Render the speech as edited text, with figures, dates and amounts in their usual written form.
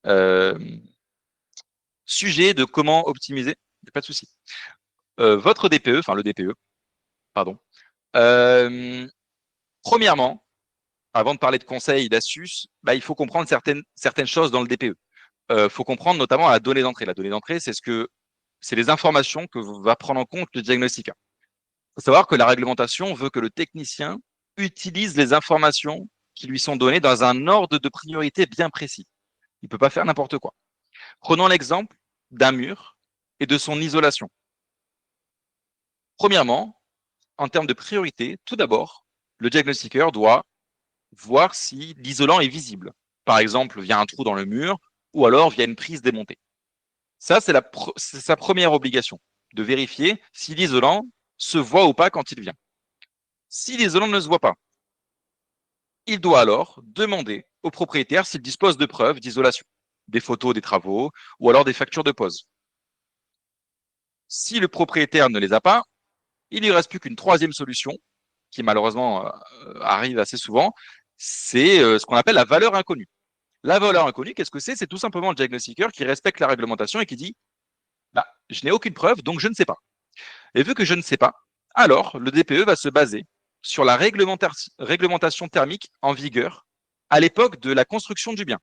Euh, Sujet de comment optimiser, pas de souci. Votre DPE, enfin le DPE, pardon. Euh, Premièrement, avant de parler de conseils, d'astuces, bah, il faut comprendre certaines choses dans le DPE. Il faut comprendre notamment la donnée d'entrée. La donnée d'entrée, c'est les informations que va prendre en compte le diagnostiqueur. Il faut savoir que la réglementation veut que le technicien utilise les informations qui lui sont données dans un ordre de priorité bien précis. Il ne peut pas faire n'importe quoi. Prenons l'exemple d'un mur et de son isolation. Premièrement, en termes de priorité, tout d'abord, le diagnostiqueur doit voir si l'isolant est visible. Par exemple, via un trou dans le mur ou alors via une prise démontée. Ça, c'est sa première obligation, de vérifier si l'isolant se voit ou pas quand il vient. Si l'isolant ne se voit pas, il doit alors demander au propriétaire s'il dispose de preuves d'isolation, des photos des travaux ou alors des factures de pose. Si le propriétaire ne les a pas, il ne lui reste plus qu'une troisième solution, qui malheureusement arrive assez souvent, c'est ce qu'on appelle la valeur inconnue. La valeur inconnue, qu'est-ce que c'est? C'est tout simplement le diagnostiqueur qui respecte la réglementation et qui dit bah, je n'ai aucune preuve, donc je ne sais pas. Et vu que je ne sais pas, alors le DPE va se baser sur la réglementation thermique en vigueur à l'époque de la construction du bien.